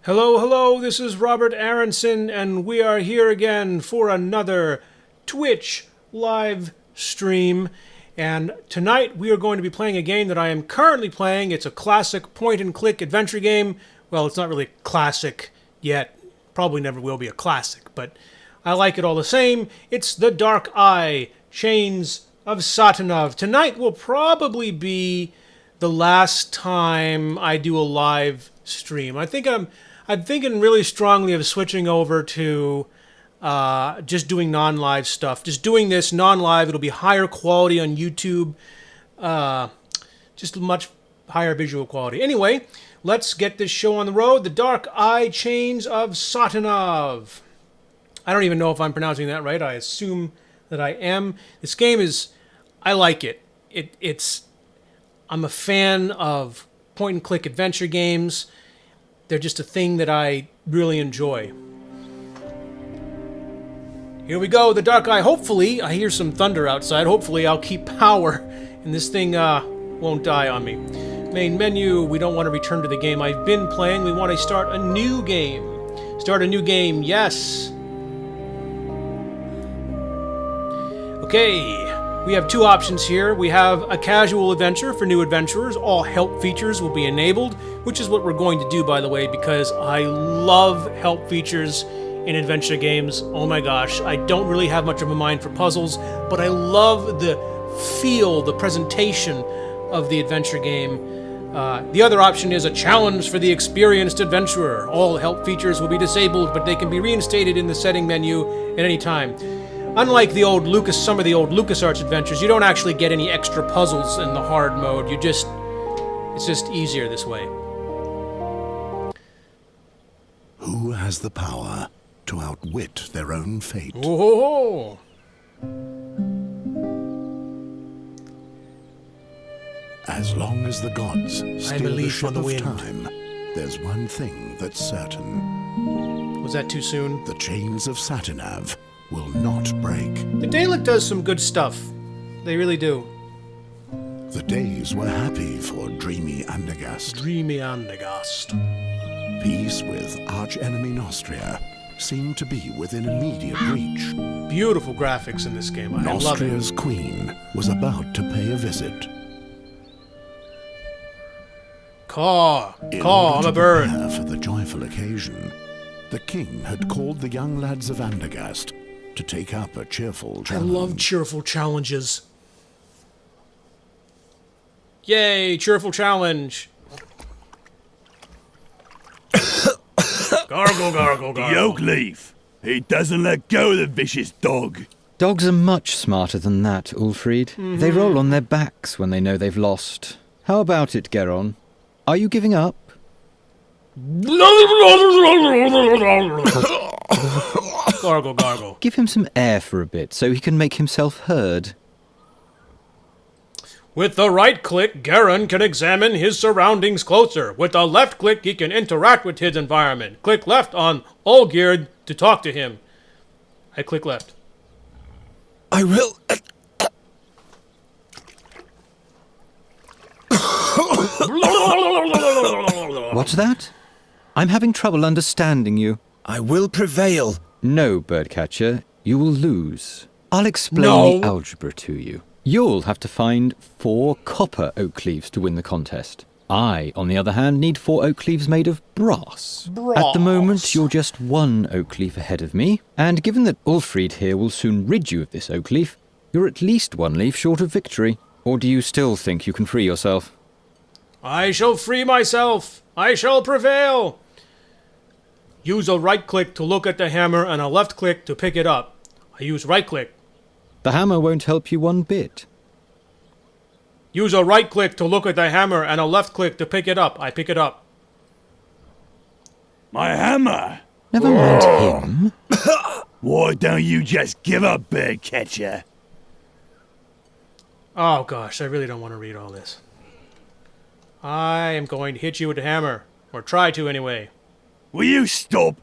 Hello, hello, this is Robert Aronson, and we are here again for another Twitch live stream. And tonight we are going to be playing a game that I am currently playing. It's a classic point-and-click adventure game. Well, it's not really classic yet. Probably never will be a classic, but I like it all the same. It's The Dark Eye, Chains of Satinav. Tonight will probably be the last time I do a live stream. I'm thinking really strongly of switching over to just doing non-live stuff. Just doing this non-live. It'll be higher quality on YouTube. Just much higher visual quality. Anyway, let's get this show on the road. The Dark Eye Chains of Satinav. I don't even know if I'm pronouncing that right. I assume that I am. This game is... I like it. I'm a fan of point-and-click adventure games. They're just a thing that I really enjoy. Here we go, The Dark Eye. Hopefully, I hear some thunder outside. Hopefully, I'll keep power and this thing won't die on me. Main menu, we don't want to return to the game I've been playing. We want to start a new game. Start a new game, yes. Okay. We have two options here. We have a casual adventure for new adventurers. All help features will be enabled, which is what we're going to do, by the way, because I love help features in adventure games. Oh my gosh, I don't really have much of a mind for puzzles, but I love the feel, the presentation of the adventure game. The other option is a challenge for the experienced adventurer. All help features will be disabled, but they can be reinstated in the setting menu at any time. Unlike some of the old LucasArts adventures, you don't actually get any extra puzzles in the hard mode. It's just easier this way. Who has the power to outwit their own fate? Oh! As long as the gods steer the believe ship on the of wind. time, there's one thing that's certain. Was that too soon? The chains of Satinav will not break. The Dalek does some good stuff. They really do. The days were happy for dreamy Andergast. Dreamy Andergast. Peace with arch-enemy Nostria seemed to be within immediate reach. Beautiful graphics in this game. I love it. Nostria's queen was about to pay a visit. Caw, In I'm order a to bird. prepare for the joyful occasion, the king had called the young lads of Andergast to take up a cheerful I challenge. love cheerful challenges. Yay, cheerful challenge. Gargle, gargle, gargle. The oak leaf. He doesn't let go of the vicious dog. Dogs are much smarter than that, Ulfried. They roll on their backs when they know they've lost. How about it, Geron? Are you giving up? Gargle, gargle. Give him some air for a bit so he can make himself heard. With the right click, Garen can examine his surroundings closer. With the left click, he can interact with his environment. Click left on Olgierd to talk to him. I click left. I will. What's that? I'm having trouble understanding you. I will prevail. No, Birdcatcher, you will lose. I'll explain No. the algebra to you. You'll have to find 4 copper oak leaves to win the contest. I, on the other hand, need 4 oak leaves made of brass. At the moment, you're just 1 oak leaf ahead of me, and given that Ulfried here will soon rid you of this oak leaf, you're at least 1 leaf short of victory. Or do you still think you can free yourself? I shall free myself. I shall prevail. Use a right click to look at the hammer and a left click to pick it up. I use right click. The hammer won't help you one bit. Use a right click to look at the hammer and a left click to pick it up. I pick it up. My hammer. Never mind him. Why don't you just give up, Birdcatcher? Oh gosh, I really don't want to read all this. I am going to hit you with the hammer. Or try to anyway. Will you stop?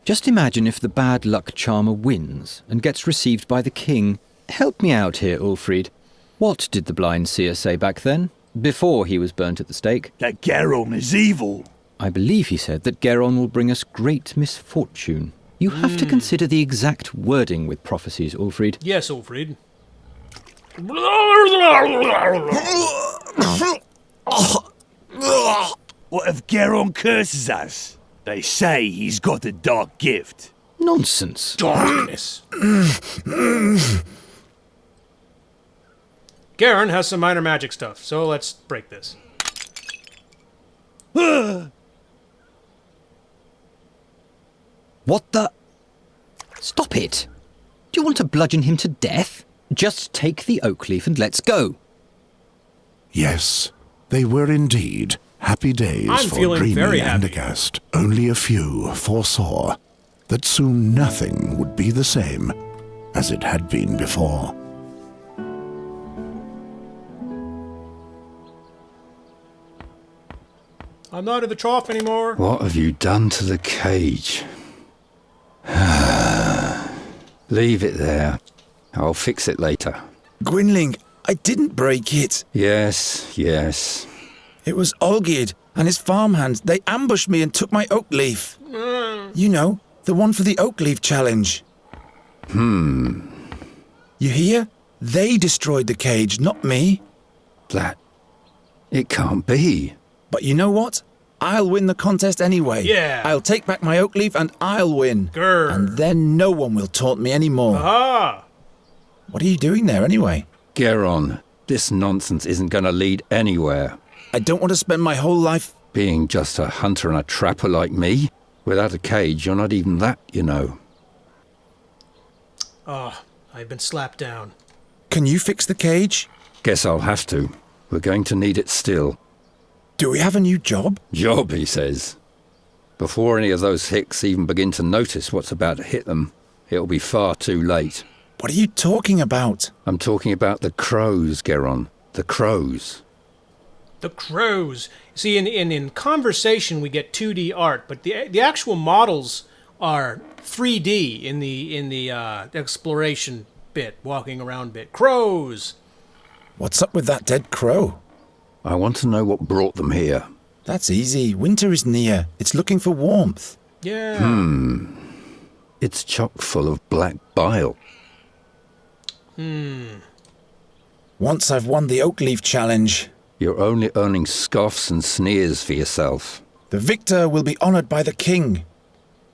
Just imagine if the bad luck charmer wins and gets received by the king. Help me out here, Ulfried. What did the blind seer say back then, before he was burnt at the stake? That Garum is evil. I believe he said that Geron will bring us great misfortune. You have to consider the exact wording with prophecies, Ulfrid. Yes, Ulfrid. What if Geron curses us? They say he's got a dark gift. Nonsense. Darkness. Garen has some minor magic stuff, so let's break this. What the? Stop it! Do you want to bludgeon him to death? Just take the oak leaf and let's go. Yes, they were indeed happy days I'm for feeling dreamy very happy. Andergast. Only a few foresaw that soon nothing would be the same as it had been before. I'm not in the trough anymore. What have you done to the cage? Leave it there. I'll fix it later. Gwynling, I didn't break it. Yes, yes. It was Olgierd and his farmhands. They ambushed me and took my oak leaf. You know, the one for the oak leaf challenge. You hear? They destroyed the cage, not me. That... It can't be. But you know what? I'll win the contest anyway. Yeah. I'll take back my oak leaf and I'll win. Grr. And then no one will taunt me anymore. Aha! What are you doing there anyway? Geron, this nonsense isn't going to lead anywhere. I don't want to spend my whole life... Being just a hunter and a trapper like me, without a cage, you're not even that, you know. Ah, I've been slapped down. Can you fix the cage? Guess I'll have to. We're going to need it still. Do we have a new job? Job, he says. Before any of those hicks even begin to notice what's about to hit them, it'll be far too late. What are you talking about? I'm talking about the crows, Geron. The crows. The crows. See, in conversation we get 2D art, but the actual models are 3D in the exploration bit, walking around bit. Crows. What's up with that dead crow? I want to know what brought them here. That's easy. Winter is near. It's looking for warmth. Yeah. It's chock full of black bile. Once I've won the oak leaf challenge, You're only earning scoffs and sneers for yourself. the victor will be honored by the king.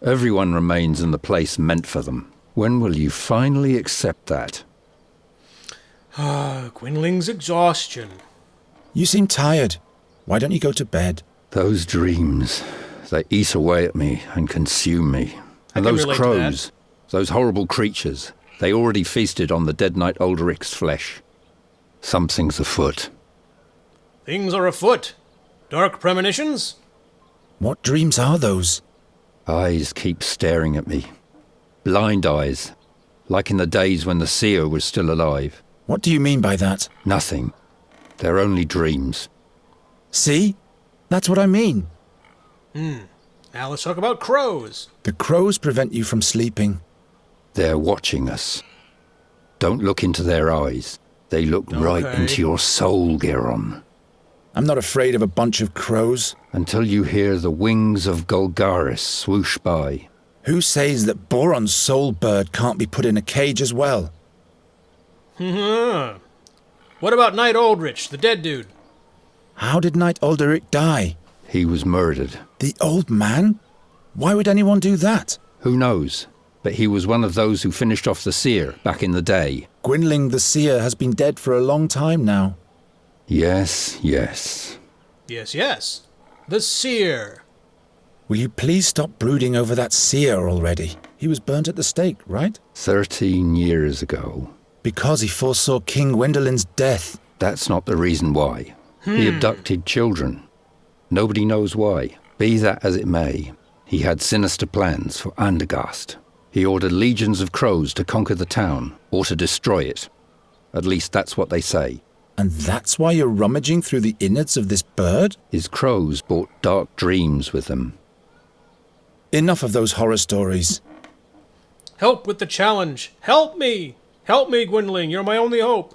Everyone remains in the place meant for them. When will you finally accept that? Gwynling's exhaustion. You seem tired. Why don't you go to bed? Those dreams, they eat away at me and consume me. And can those relate to that. crows, those horrible creatures, they already feasted on the dead knight Ulderic's flesh. Something's afoot. Things are afoot. Dark premonitions? What dreams are those? Eyes keep staring at me. Blind eyes, like in the days when the seer was still alive. What do you mean by that? Nothing. They're only dreams. See? That's what I mean. Now let's talk about crows. The crows prevent you from sleeping. They're watching us. Don't look into their eyes. They look right Okay. into your soul, Geron. I'm not afraid of a bunch of crows. Until you hear the wings of Golgaris swoosh by. Who says that Boron's soul bird can't be put in a cage as well? What about Knight Aldrich, the dead dude? How did Knight Alderic die? He was murdered. The old man? Why would anyone do that? Who knows? But he was one of those who finished off the seer back in the day. Gwynling the seer has been dead for a long time now. Yes, yes. Yes, yes. The seer. Will you please stop brooding over that seer already? He was burnt at the stake, right? 13 years ago. Because he foresaw King Gwendolen's death. That's not the reason why. He abducted children. Nobody knows why. Be that as it may, he had sinister plans for Andergast. He ordered legions of crows to conquer the town, or to destroy it. At least that's what they say. And that's why you're rummaging through the innards of this bird? His crows brought dark dreams with them. Enough of those horror stories. Help with the challenge. Help me! Help me, Gwynling. You're my only hope.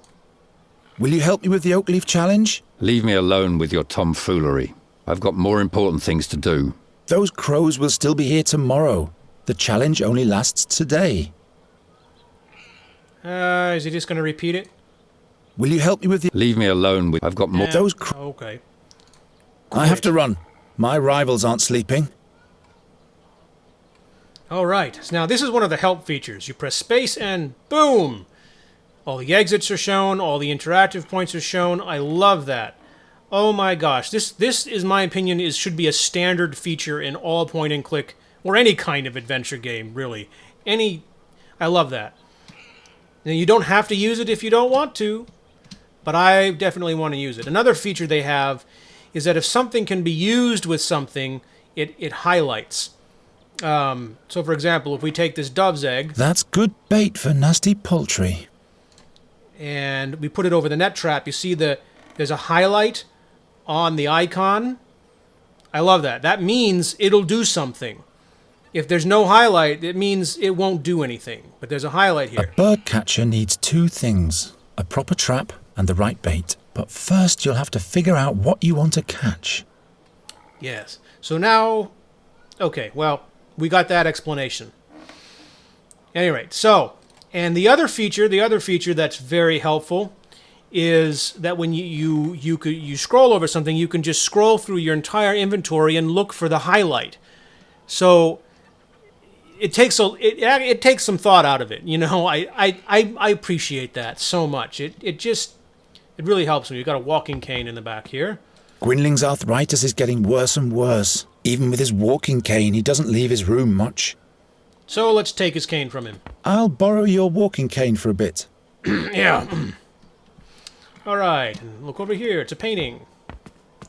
Will you help me with the oak leaf challenge? Leave me alone with your tomfoolery. I've got more important things to do. Those crows will still be here tomorrow. The challenge only lasts today. Is he just going to repeat it? Will you help me with the... Leave me alone with... I've got more... Those Okay. I have to run. My rivals aren't sleeping. All right. So now this is one of the help features. You press space and boom! All the exits are shown. All the interactive points are shown. I love that. Oh my gosh. This is my opinion, should be a standard feature in all point and click or any kind of adventure game, really. I love that. Now, you don't have to use it if you don't want to, but I definitely want to use it. Another feature they have is that if something can be used with something, it highlights. So, for example, if we take this dove's egg... That's good bait for nasty poultry. And we put it over the net trap, you see there's a highlight on the icon. I love that. That means it'll do something. If there's no highlight, it means it won't do anything. But there's a highlight here. A bird catcher needs two things. A proper trap and the right bait. But first you'll have to figure out what you want to catch. Yes. So now... Okay, well, we got that explanation. At any rate, so... And the other feature that's very helpful is that when you scroll over something, you can just scroll through your entire inventory and look for the highlight. So... It takes some thought out of it, you know. I appreciate that so much. It really helps me. You've got a walking cane in the back here. Gwynling's arthritis is getting worse and worse. Even with his walking cane, he doesn't leave his room much. So let's take his cane from him. I'll borrow your walking cane for a bit. Yeah. All right, and look over here. It's a painting.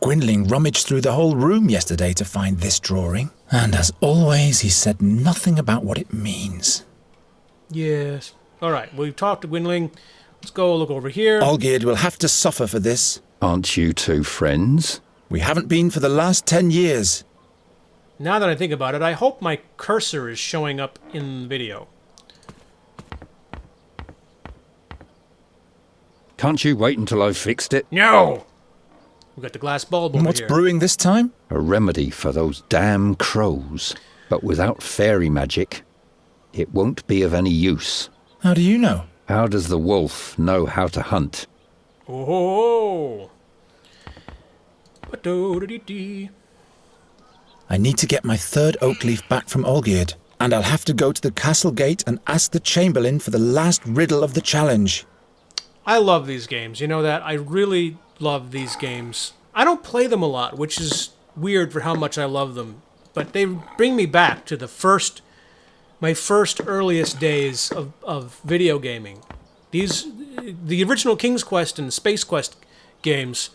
Gwynling rummaged through the whole room yesterday to find this drawing. And as always, he said nothing about what it means. Yes. All right, we've talked to Gwynling. Let's go look over here. Olgierd will have to suffer for this. Aren't you two friends? We haven't been for the last 10 years. Now that I think about it, I hope my cursor is showing up in the video. Can't you wait until I've fixed it? No! We've got the glass bulb over What's here. brewing this time? A remedy for those damn crows. But without fairy magic, it won't be of any use. How do you know? How does the wolf know how to hunt? Oh! Ba-do-da-dee-dee. I need to get my third oak leaf back from Olgierd. And I'll have to go to the castle gate and ask the chamberlain for the last riddle of the challenge. I love these games. You know that? I really love these games. I don't play them a lot, which is weird for how much I love them. But they bring me back to my first earliest days of video gaming. The original King's Quest and Space Quest games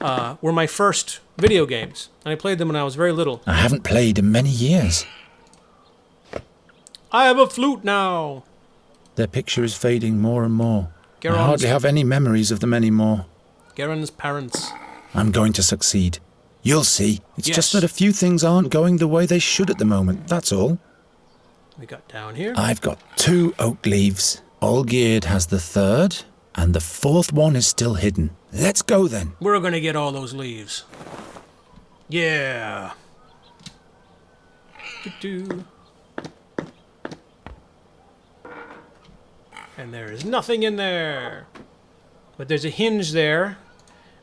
were my first video games. And I played them when I was very little. I haven't played in many years. I have a flute now! Their picture is fading more and more. I Garon's- hardly have any memories of them anymore. Garen's parents. I'm going to succeed. You'll see. It's Yes. just that a few things aren't going the way they should at the moment, that's all. We got down here. I've got 2 oak leaves. Olgierd has the third, and the fourth one is still hidden. Let's go then. We're gonna get all those leaves. Yeah. Do-do. And there is nothing in there. But there's a hinge there.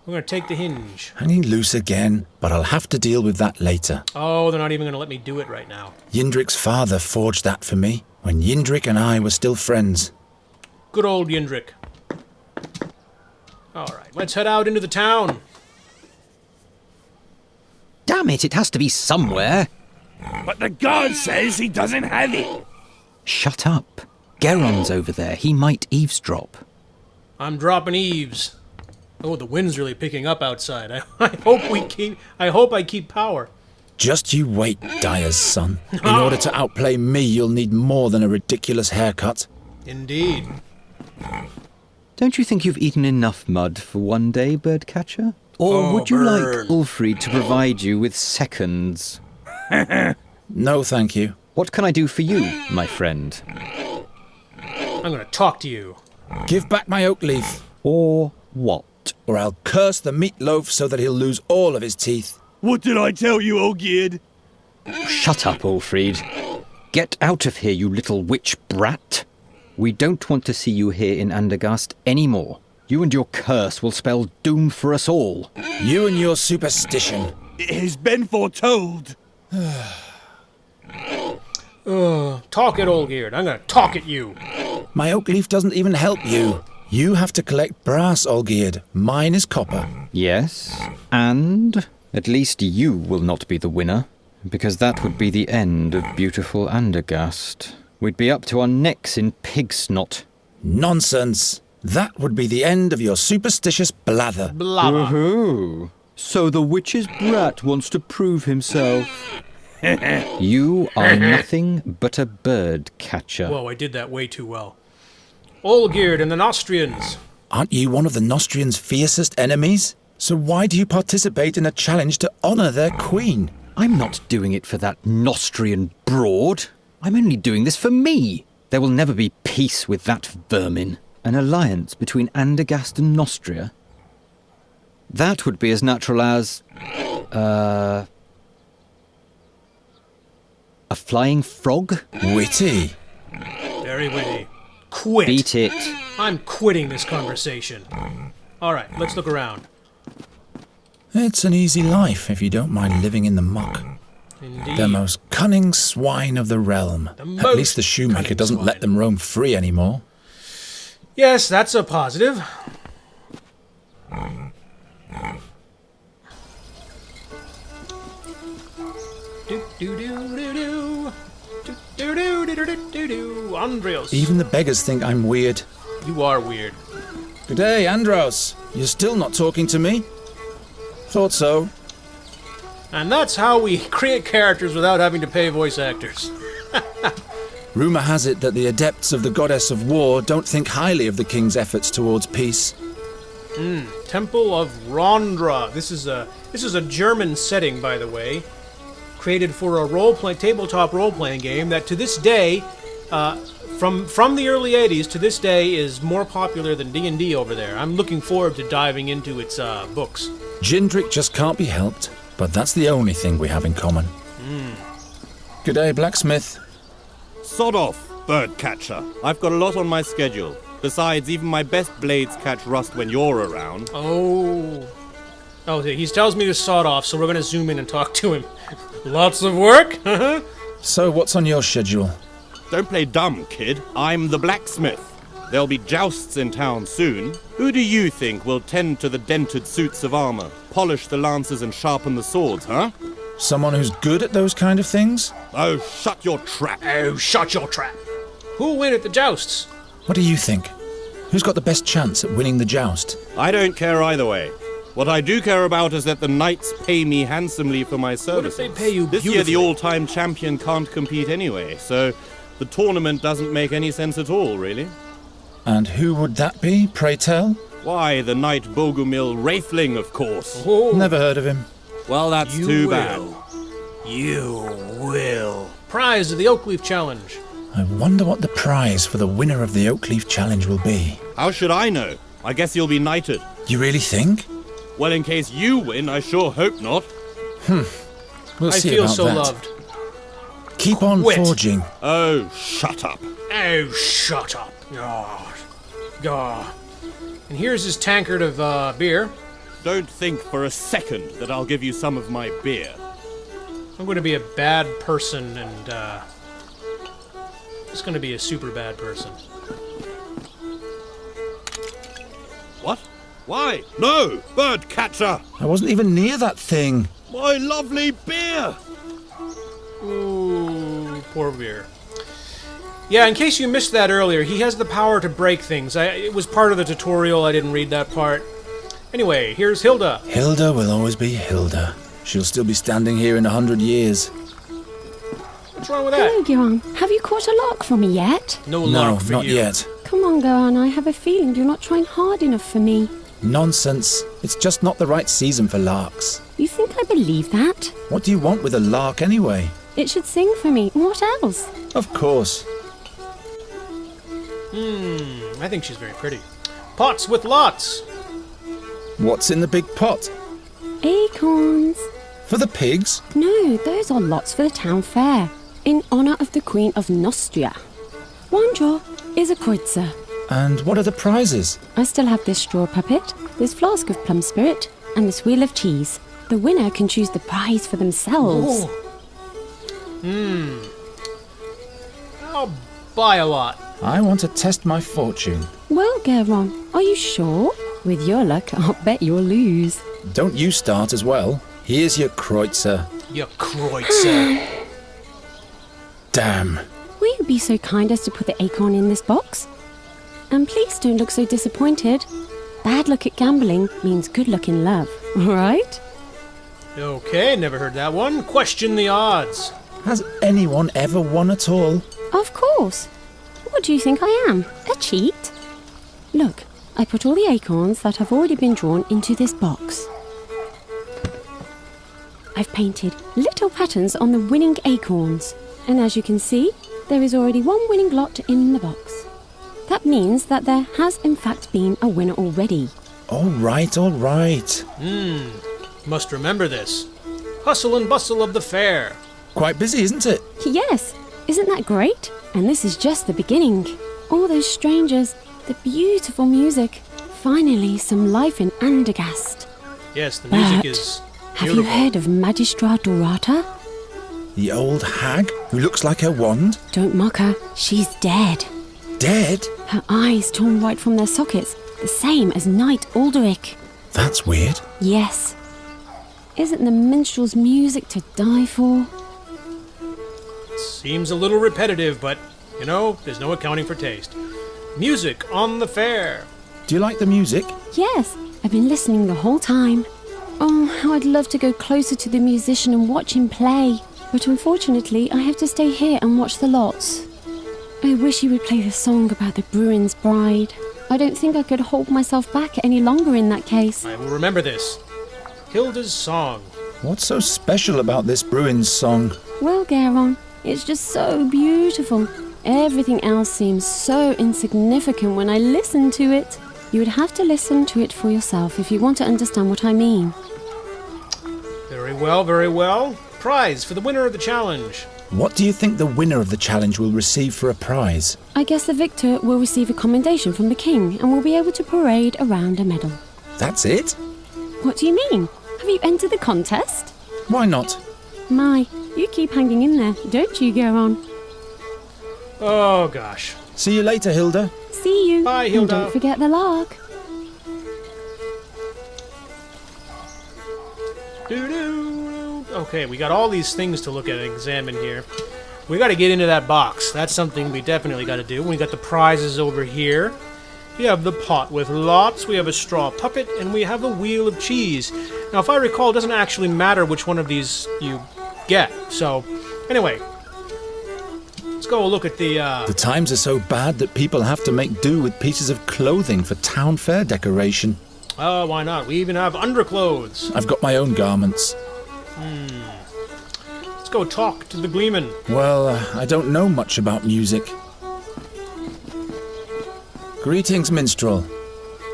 We're gonna take the hinge. Hanging loose again, but I'll have to deal with that later. Oh, they're not even gonna let me do it right now. Yindrik's father forged that for me, when Yindrik and I were still friends. Good old Yindrik. Alright, let's head out into the town. Damn it has to be somewhere. But the guard says he doesn't have it. Shut up. Geron's over there. He might eavesdrop. I'm dropping eaves. Oh, the wind's really picking up outside. I hope I keep power. Just you wait, Dyer's son. In order to outplay me, you'll need more than a ridiculous haircut. Indeed. Don't you think you've eaten enough mud for one day, birdcatcher? Or would you like Ulfried to provide you with seconds? No, thank you. What can I do for you, my friend? I'm gonna talk to you. Give back my oak leaf, Or what? or I'll curse the meatloaf so that he'll lose all of his teeth. What did I tell you, Olgierd? Shut up, Ulfried. Get out of here, you little witch brat. We don't want to see you here in Andergast anymore. You and your curse will spell doom for us all. You and your superstition. It has been foretold. Talk at Olgierd. I'm gonna talk at you. My oak leaf doesn't even help you. You have to collect brass, Olgierd. Mine is copper. Yes, and at least you will not be the winner, because that would be the end of beautiful Andergast. We'd be up to our necks in pig snot. Nonsense. That would be the end of your superstitious blather. Blah. Oh, so the witch's brat wants to prove himself. You are nothing but a bird catcher. Whoa, I did that way too well. Olgierd and the Nostrians. Aren't you one of the Nostrians' fiercest enemies? So why do you participate in a challenge to honour their queen? I'm not doing it for that Nostrian broad. I'm only doing this for me. There will never be peace with that vermin. An alliance between Andergast and Nostria? That would be as natural as... a flying frog? Witty. Very witty. Quit. Beat it. I'm quitting this conversation. Alright, let's look around. It's an easy life if you don't mind living in the muck. Indeed. The most cunning swine of the realm. At most least the shoemaker cunning doesn't swine. let them roam free anymore. Yes, that's a positive. Andreas. Even the beggars think I'm weird. You are weird. Good day, Andros. You're still not talking to me? Thought so. And that's how we create characters without having to pay voice actors. Rumour has it that the adepts of the goddess of war don't think highly of the king's efforts towards peace. Temple of Rondra. This is a German setting, by the way, created for a tabletop role-playing game that to this day, from the early '80s to this day, is more popular than D&D over there. I'm looking forward to diving into its books. Jindrik just can't be helped, but that's the only thing we have in common. Good day, blacksmith. Sod off, bird catcher. I've got a lot on my schedule. Besides, even my best blades catch rust when you're around. Oh, he tells me to sod off, so we're going to zoom in and talk to him. Lots of work? So what's on your schedule? Don't play dumb, kid. I'm the blacksmith. There'll be jousts in town soon. Who do you think will tend to the dented suits of armor, polish the lances and sharpen the swords, huh? Someone who's good at those kind of things? Oh, shut your trap. Oh, shut your trap. Who'll win at the jousts? What do you think? Who's got the best chance at winning the joust? I don't care either way. What I do care about is that the knights pay me handsomely for my What if services. they pay you This year, the beautifully? all-time champion can't compete anyway, so the tournament doesn't make any sense at all, really. And who would that be, pray tell? Why, the knight Bogumil Wraithling, of course. Oh, Never heard of him. Well, that's you too will. bad. You will. Prize of the Oakleaf Challenge. I wonder what the prize for the winner of the Oakleaf Challenge will be. How should I know? I guess you'll be knighted. You really think? Well, in case you win, I sure hope not. We'll I see feel about so that. loved. Keep on Quit. forging. Oh, shut up. Oh, shut up. God. God. And here's his tankard of beer. Don't think for a second that I'll give you some of my beer. I'm going to be a bad person and, it's going to be a super bad person. What? Why? No! Bird catcher! I wasn't even near that thing. My lovely beer! Ooh, poor beer. Yeah, in case you missed that earlier, he has the power to break things. It was part of the tutorial, I didn't read that part. Anyway, here's Hilda. Hilda will always be Hilda. She'll still be standing here in 100 years. What's wrong with that? Hello, Goran. Have you caught a lark for me yet? No No, lark for not you. yet. Come on, Goran. I have a feeling you're not trying hard enough for me. Nonsense. It's just not the right season for larks. You think I believe that? What do you want with a lark anyway? It should sing for me. What else? Of course. I think she's very pretty. Pots with lots. What's in the big pot? Acorns. For the pigs? No, those are lots for the town fair, in honour of the Queen of Nostria. One draw is a kreutzer. And what are the prizes? I still have this straw puppet, this flask of plum spirit, and this wheel of cheese. The winner can choose the prize for themselves. I'll buy a lot. I want to test my fortune. Well, Geron, are you sure? With your luck, I'll bet you'll lose. Don't you start as well. Here's your kreutzer. You kreutzer. Damn. Will you be so kind as to put the acorn in this box? And please don't look so disappointed. Bad luck at gambling means good luck in love, right? Okay, never heard that one. Question the odds. Has anyone ever won at all? Of course. What do you think I am? A cheat? Look, I put all the acorns that have already been drawn into this box. I've painted little patterns on the winning acorns. And as you can see, there is already one winning lot in the box. That means that there has in fact been a winner already. All right, all right. Must remember this. Hustle and bustle of the fair. Quite busy, isn't it? Yes, isn't that great? And this is just the beginning. All those strangers, the beautiful music. Finally, some life in Andergast. Yes, the music But is have beautiful. you heard of Magistra Dorata? The old hag who looks like her wand? Don't mock her, she's dead. Dead? Her eyes torn right from their sockets, the same as Knight Alderic. That's weird. Yes. Isn't the minstrel's music to die for? Seems a little repetitive, but, you know, there's no accounting for taste. Music on the fair. Do you like the music? Yes, I've been listening the whole time. Oh, how I'd love to go closer to the musician and watch him play. But unfortunately, I have to stay here and watch the lots. I wish he would play the song about the Bruin's bride. I don't think I could hold myself back any longer in that case. I will remember this. Hilda's song. What's so special about this Bruin's song? Well, Garon, it's just so beautiful. Everything else seems so insignificant when I listen to it. You would have to listen to it for yourself if you want to understand what I mean. Very well, very well. Prize for the winner of the challenge. What do you think the winner of the challenge will receive for a prize? I guess the victor will receive a commendation from the king and will be able to parade around a medal. That's it? What do you mean? Have you entered the contest? Why not? My, you keep hanging in there, don't you, Garon? Oh, gosh. See you later, Hilda. See you. Bye, And Hilda. don't forget the lark. Doo-doo. Okay, we got all these things to look at and examine here. We got to get into that box. That's something we definitely got to do. We got the prizes over here. We have the pot with lots. We have a straw puppet, and we have a wheel of cheese. Now, if I recall, it doesn't actually matter which one of these you get. So, anyway, let's go look at the. The times are so bad that people have to make do with pieces of clothing for town fair decoration. Oh, why not? We even have underclothes. I've got my own garments. Let's go talk to the Gleeman. Well, I don't know much about music. Greetings, minstrel.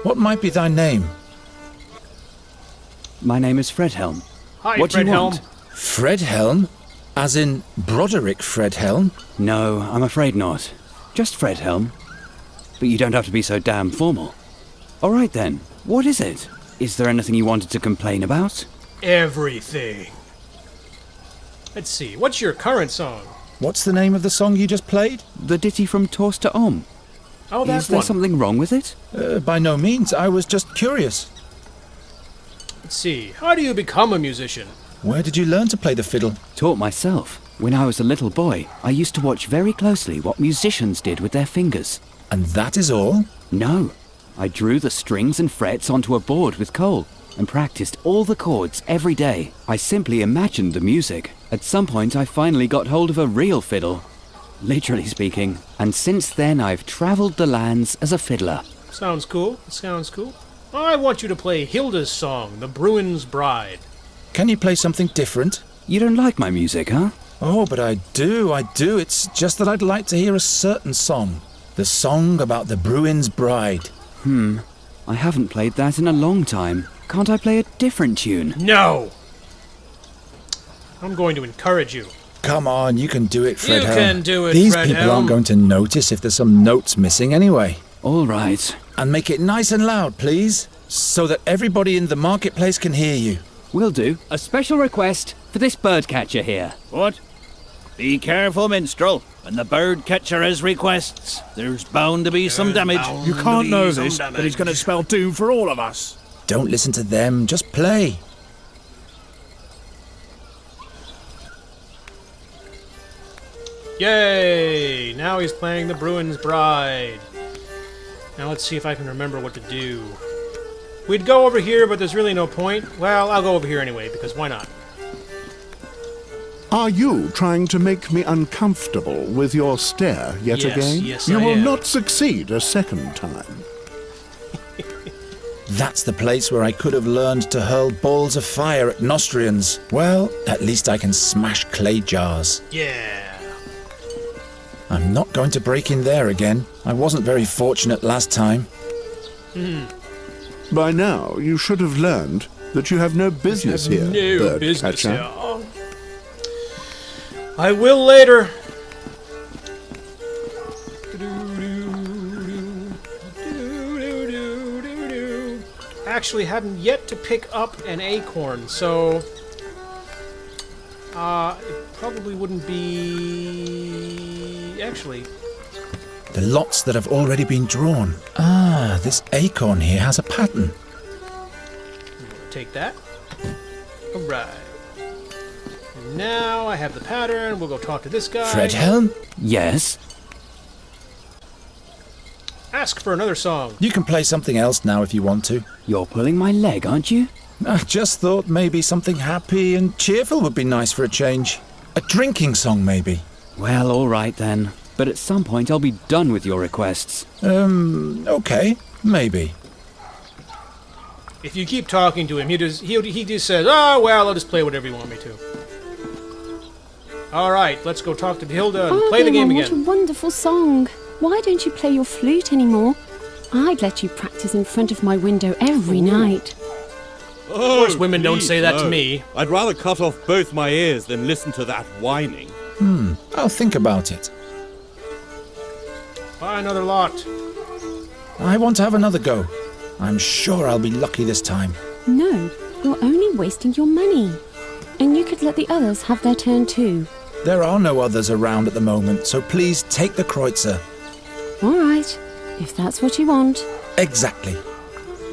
What might be thy name? My name is Fredhelm. Hi, What do you Fredhelm. want? Fredhelm? As in Broderick Fredhelm? No, I'm afraid not. Just Fredhelm. But you don't have to be so damn formal. All right then, what is it? Is there anything you wanted to complain about? Everything. Let's see. What's your current song? What's the name of the song you just played? The ditty from Torst to Om. Oh, that Is there one. something wrong with it? By no means. I was just curious. Let's see. How do you become a musician? Where did you learn to play the fiddle? Taught myself. When I was a little boy, I used to watch very closely what musicians did with their fingers. And that is all? No, I drew the strings and frets onto a board with coal and practiced all the chords every day. I simply imagined the music. At some point, I finally got hold of a real fiddle, literally speaking, and since then I've travelled the lands as a fiddler. Sounds cool. Sounds cool. I want you to play Hilda's song, The Bruin's Bride. Can you play something different? You don't like my music, huh? Oh, but I do. It's just that I'd like to hear a certain song. The song about the Bruin's bride. I haven't played that in a long time. Can't I play a different tune? No! I'm going to encourage you. Come on, you can do it, Fredhelm. You can do it, These Fredhelm. people aren't going to notice if there's some notes missing anyway. All right. And make it nice and loud, please, so that everybody in the marketplace can hear you. Will do. A special request for this birdcatcher here. What? Be careful, minstrel. When the bird catcher has requests, there's bound to be some damage. You can't know this, but he's going to spell doom for all of us. Don't listen to them, just play. Yay! Now he's playing the Bruin's Bride. Now let's see if I can remember what to do. We'd go over here, but there's really no point. Well, I'll go over here anyway, because why not? Are you trying to make me uncomfortable with your stare yet Yes, again? yes, you I will am. not succeed a second time. That's the place where I could have learned to hurl balls of fire at Nostrians. Well, at least I can smash clay jars. Yeah. I'm not going to break in there again. I wasn't very fortunate last time. By now, you should have learned that you have no business here, No bird business catcher. here. I will later. Actually, haven't yet to pick up an acorn, so it probably wouldn't be. Actually, The lots that have already been drawn. Ah, this acorn here has a pattern. take that. All right. And now I have the pattern. We'll go talk to this guy. Fredhelm, Yes? Ask for another song. you can play something else now if you want to. You're pulling my leg, aren't you? I just thought maybe something happy and cheerful would be nice for a change. A drinking song, maybe. Well, all right then. But at some point I'll be done with your requests. Okay, maybe. If you keep talking to him, he just says, "Oh well, I'll just play whatever you want me to." All right, let's go talk to Hilda and play the game What again. a wonderful song. Why don't you play your flute anymore? I'd let you practice in front of my window every night. Of course, women don't Please, say that to no. me. I'd rather cut off both my ears than listen to that whining. I'll think about it. Buy another lot. I want to have another go. I'm sure I'll be lucky this time. No, you're only wasting your money. And you could let the others have their turn too. There are no others around at the moment, so please take the Kreutzer. All right, if that's what you want. Exactly.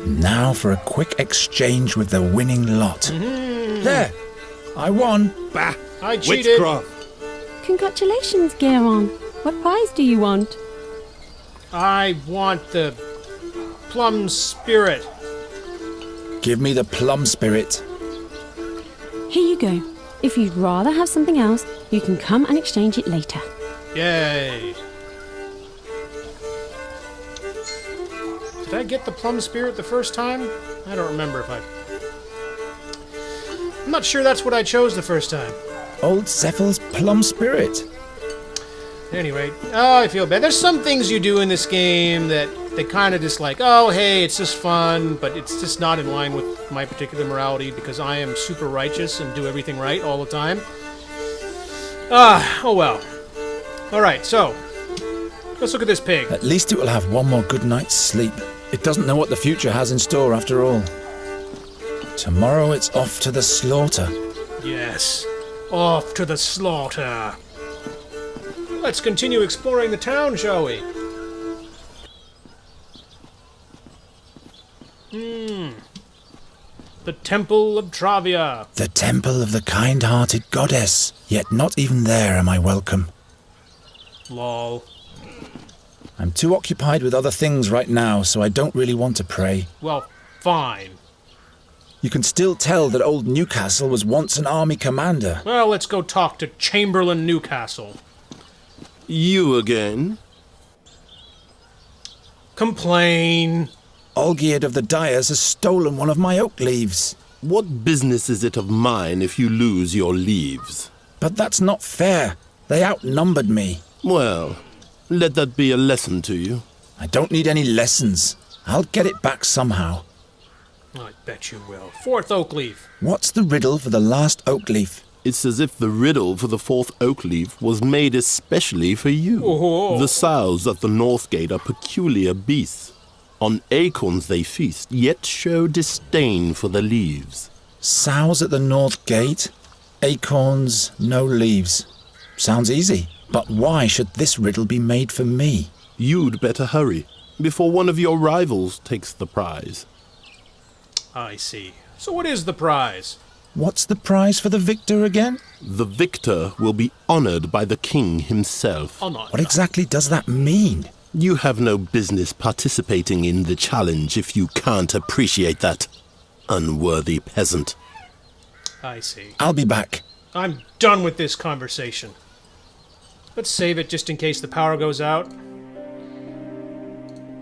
Now for a quick exchange with the winning lot. There, I won. Bah! I cheated. Witchcraft! Congratulations, Geron. What prize do you want? I want the plum spirit. Give me the plum spirit. Here you go. If you'd rather have something else, you can come and exchange it later. Yay. Did I get the plum spirit the first time? I don't remember if I... I'm not sure that's what I chose the first time. Old Cephal's plum spirit. Anyway, I feel bad. There's some things you do in this game that they kind of just like, oh, hey, it's just fun, but it's just not in line with my particular morality because I am super righteous and do everything right all the time. Oh well. Alright, so, let's look at this pig. At least it will have one more good night's sleep. It doesn't know what the future has in store after all. Tomorrow it's off to the slaughter. Yes, off to the slaughter. Let's continue exploring the town, shall we? The Temple of Travia. The temple of the kind-hearted goddess. Yet not even there am I welcome. Lol. I'm too occupied with other things right now, so I don't really want to pray. Well, fine. You can still tell that old Newcastle was once an army commander. Well, let's go talk to Chamberlain Newcastle. You again? Complain. Olgierd of the Dyers has stolen one of my oak leaves. What business is it of mine if you lose your leaves? But that's not fair. They outnumbered me. Well, let that be a lesson to you. I don't need any lessons. I'll get it back somehow. I bet you will. Fourth oak leaf. What's the riddle for the last oak leaf? It's as if the riddle for the fourth oak leaf was made especially for you. Oh. The sows at the north gate are peculiar beasts. On acorns they feast, yet show disdain for the leaves. Sows at the north gate, acorns, no leaves. Sounds easy, but why should this riddle be made for me? You'd better hurry, before one of your rivals takes the prize. I see. So what is the prize? What's the prize for the victor again? The victor will be honored by the king himself. Oh, no. What exactly does that mean? You have no business participating in the challenge if you can't appreciate that. Unworthy peasant. I see. I'll be back. I'm done with this conversation. Let's save it just in case the power goes out.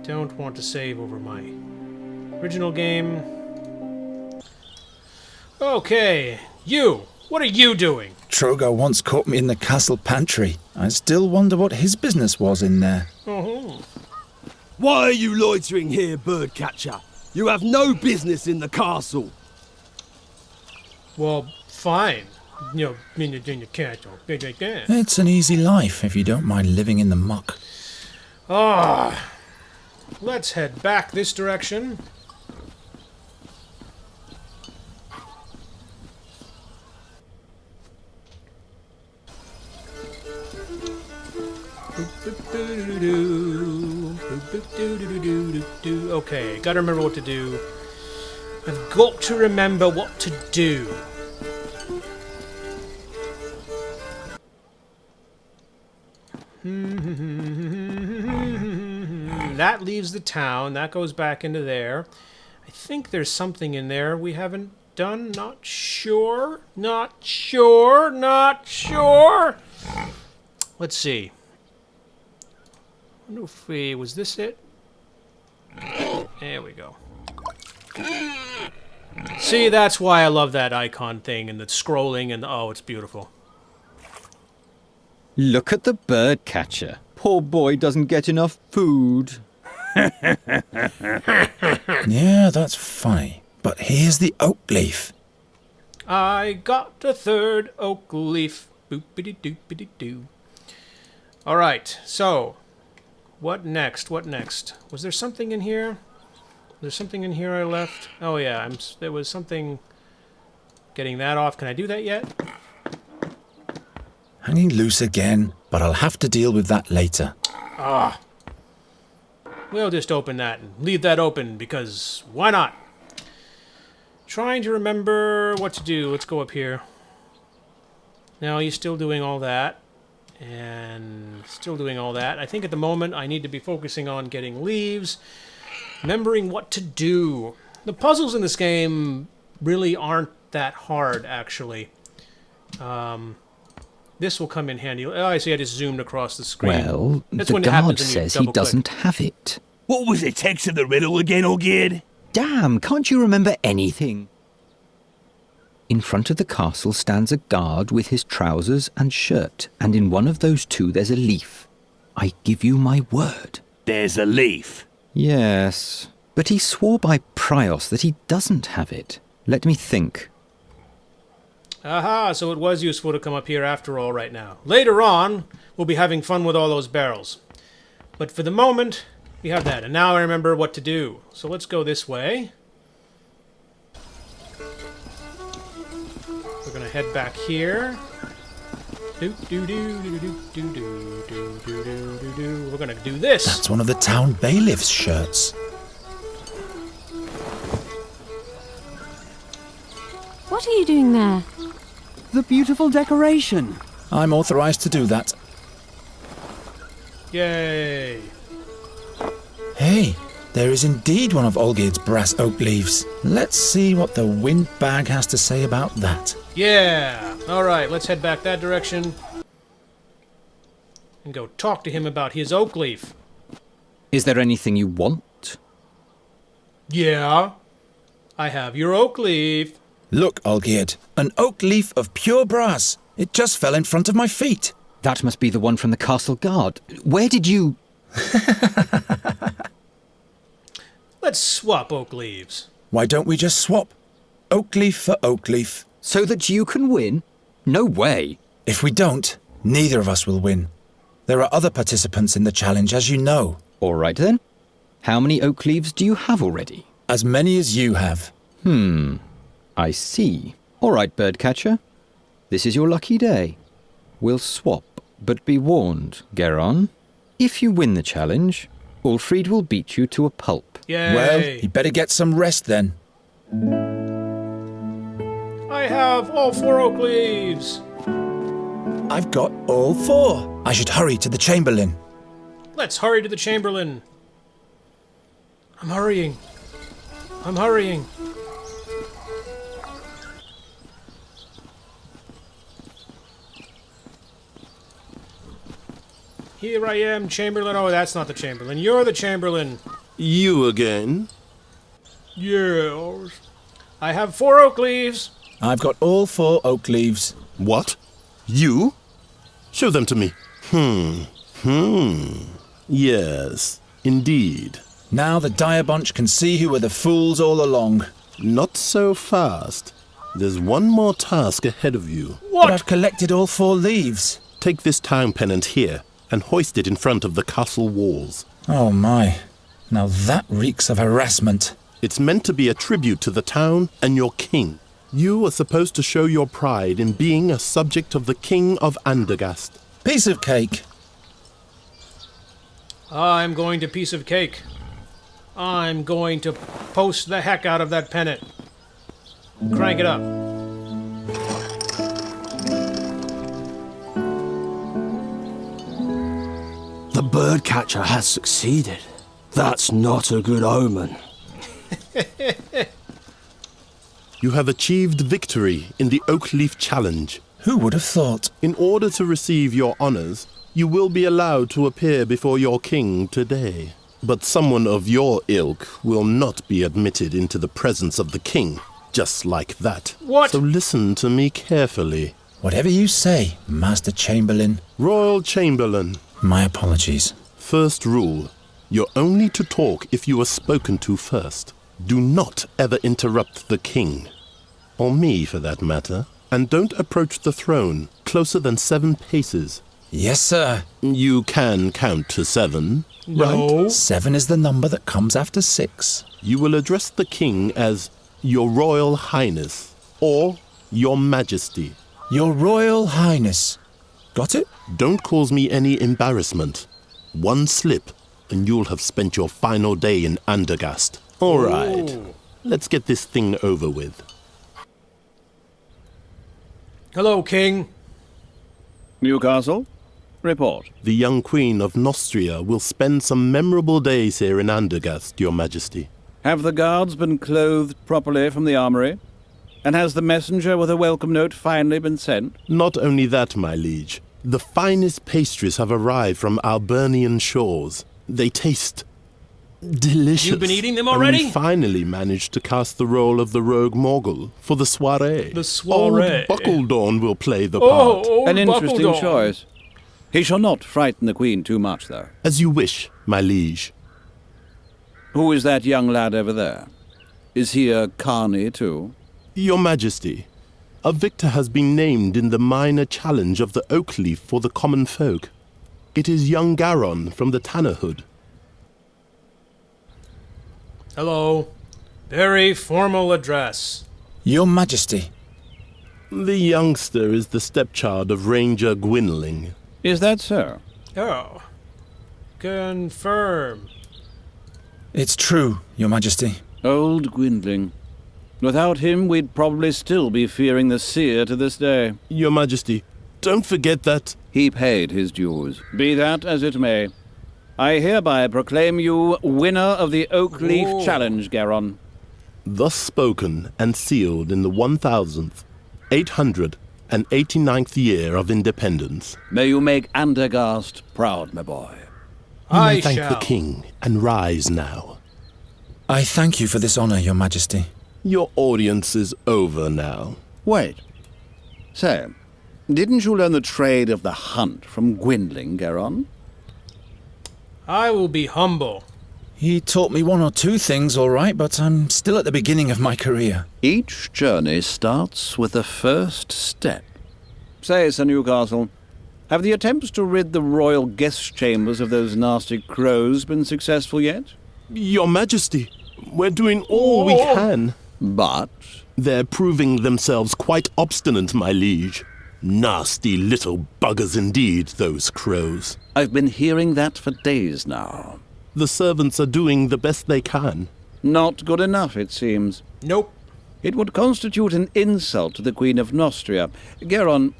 Don't want to save over my original game. Okay, you! What are you doing? Trogo once caught me in the castle pantry. I still wonder what his business was in there. Why are you loitering here, birdcatcher? You have no business in the castle. Well, fine. You know, you can't. It's an easy life if you don't mind living in the muck. Let's head back this direction. Okay, gotta remember what to do. I've got to remember what to do. That leaves the town. That goes back into there. I think there's something in there we haven't done. Not sure. Not sure. Not sure. Let's see. I wonder if was this it? There we go. See, that's why I love that icon thing and the scrolling and oh, it's beautiful. Look at the bird catcher. Poor boy doesn't get enough food. Yeah, that's funny. But here's the oak leaf. I got a third oak leaf. Boopity-doopity-doo. All right, so what next? What next? Was there something in here? Was there something in here I left? Oh yeah, there was something. Getting that off. Can I do that yet? Hanging loose again, but I'll have to deal with that later. We'll just open that and leave that open because why not? Trying to remember what to do. Let's go up here. Now you're still doing all that. And still doing all that. I think at the moment I need to be focusing on getting leaves. Remembering what to do. The puzzles in this game really aren't that hard, actually. This will come in handy. Oh, I see I just zoomed across the screen. Well, That's the when it happens guard when you says he double-click. doesn't have it. What was the text of the riddle again, Ogid? Damn, can't you remember anything? In front of the castle stands a guard with his trousers and shirt, and in one of those two there's a leaf. I give you my word. There's a leaf. Yes, but he swore by Prios that he doesn't have it. Let me think. Aha, so it was useful to come up here after all right now. Later on, we'll be having fun with all those barrels. But for the moment, we have that. And now I remember what to do. So let's go this way. We're going to head back here. We're going to do this. That's one of the town bailiff's shirts. What are you doing there? The beautiful decoration. I'm authorized to do that. Yay. Hey, there is indeed one of Olgierd's brass oak leaves. Let's see what the windbag has to say about that. Yeah. All right, let's head back that direction. And go talk to him about his oak leaf. Is there anything you want? Yeah. I have your oak leaf. Look, Olgierd, an oak leaf of pure brass. It just fell in front of my feet. That must be the one from the castle guard. Where did you... Let's swap oak leaves. Why don't we just swap? Oak leaf for oak leaf. So that you can win? No way. If we don't, neither of us will win. There are other participants in the challenge, as you know. All right then. How many oak leaves do you have already? As many as you have. I see. All right, Birdcatcher. This is your lucky day. We'll swap, but be warned, Geron. If you win the challenge, Ulfried will beat you to a pulp. Yay! Well, he'd better get some rest then. I have all 4 oak leaves. I've got all 4. I should hurry to the Chamberlain. Let's hurry to the Chamberlain. I'm hurrying. I'm hurrying. Here I am, Chamberlain. Oh, that's not the Chamberlain. You're the Chamberlain. You again? Yes. I have 4 oak leaves. I've got all 4 oak leaves. What? You? Show them to me. Yes, indeed. Now the dire bunch can see who were the fools all along. Not so fast. There's one more task ahead of you. But I've collected all 4 leaves. Take this town pennant here and hoist it in front of the castle walls. Oh my. Now that reeks of harassment. It's meant to be a tribute to the town and your king. You are supposed to show your pride in being a subject of the King of Andergast. Piece of cake. I'm going to piece of cake. I'm going to post the heck out of that pennant. Crank it up. The birdcatcher has succeeded. That's not a good omen. You have achieved victory in the Oak Leaf Challenge. Who would have thought? In order to receive your honors, you will be allowed to appear before your king today. But someone of your ilk will not be admitted into the presence of the king, just like that. What? So listen to me carefully. Whatever you say, Master Chamberlain. Royal Chamberlain. My apologies. First rule, you're only to talk if you are spoken to first. Do not ever interrupt the king, or me for that matter, and don't approach the throne closer than 7 paces. Yes, sir. You can count to 7, No. right? 7 is the number that comes after 6. You will address the king as Your Royal Highness, or Your Majesty. Your Royal Highness. Got it? Don't cause me any embarrassment. One slip, and you'll have spent your final day in Andergast. All right, let's get this thing over with. Hello, King. Newcastle, report. The young Queen of Nostria will spend some memorable days here in Andergast, Your Majesty. Have the guards been clothed properly from the armory? And has the messenger with a welcome note finally been sent? Not only that, my liege. The finest pastries have arrived from Albernian shores. They taste delicious. You've been eating them already? And we finally managed to cast the role of the rogue Morgul for the soiree. The soiree. Old Buckledorn will play the part. Old An interesting Buckledorn. choice. He shall not frighten the queen too much, though. As you wish, my liege. Who is that young lad over there? Is he a carney, too? Your Majesty, a victor has been named in the minor challenge of the Oak Leaf for the common folk. It is young Garon from the Tannerhood. Hello. Very formal address. Your Majesty. The youngster is the stepchild of Ranger Gwynling. Is that so? Oh. Confirm. It's true, Your Majesty. Old Gwindling. Without him, we'd probably still be fearing the seer to this day. Your Majesty, don't forget that... He paid his dues. Be that as it may. I hereby proclaim you winner of the Oak Leaf Challenge, Garon. Thus spoken and sealed in the 1,889th year of independence. May you make Andergast proud, my boy. You may I thank shall. the king and rise now. I thank you for this honor, Your Majesty. Your audience is over now. Wait. Say, didn't you learn the trade of the hunt from Gwindling, Garon? I will be humble. He taught me 1 or 2 things, all right, but I'm still at the beginning of my career. Each journey starts with the first step. Say, Sir Newcastle, have the attempts to rid the royal guest chambers of those nasty crows been successful yet? Your Majesty, we're doing all we can. But? They're proving themselves quite obstinate, my liege. Nasty little buggers indeed, those crows. I've been hearing that for days now. The servants are doing the best they can. Not good enough, it seems. Nope. It would constitute an insult to the Queen of Nostria. Garon,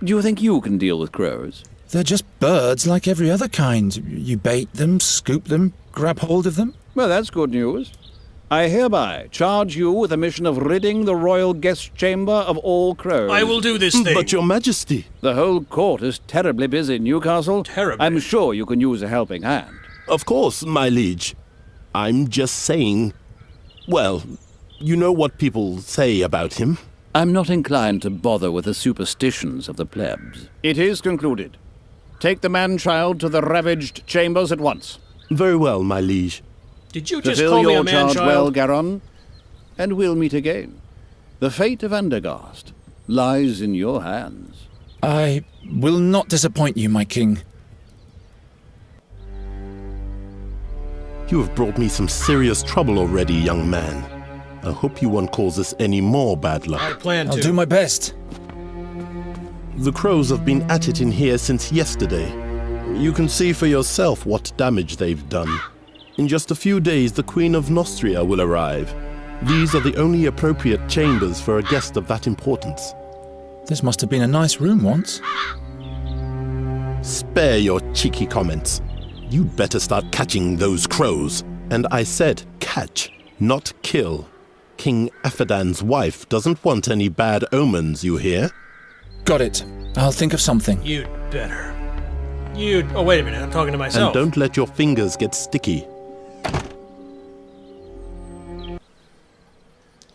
do you think you can deal with crows? They're just birds like every other kind. You bait them, scoop them, grab hold of them. Well, that's good news. I hereby charge you with the mission of ridding the royal guest chamber of all crows. I will do this thing. But your Majesty... The whole court is terribly busy, Newcastle. Terribly. I'm sure you can use a helping hand. Of course, my liege. I'm just saying... Well, you know what people say about him. I'm not inclined to bother with the superstitions of the plebs. It is concluded. Take the man-child to the ravaged chambers at once. Very well, my liege. Did you just Fulfill call me your a charge man-child? well, Garon, and we'll meet again. The fate of Andergast lies in your hands. I will not disappoint you, my king. You have brought me some serious trouble already, young man. I hope you won't cause us any more bad I luck. plan to. I'll do my best. The crows have been at it in here since yesterday. You can see for yourself what damage they've done. In just a few days, the Queen of Nostria will arrive. These are the only appropriate chambers for a guest of that importance. This must have been a nice room once. Spare your cheeky comments. You'd better start catching those crows. And I said catch, not kill. King Aphedan's wife doesn't want any bad omens, you hear? Got it. I'll think of something. You'd better. Oh, wait a minute. I'm talking to myself. And don't let your fingers get sticky.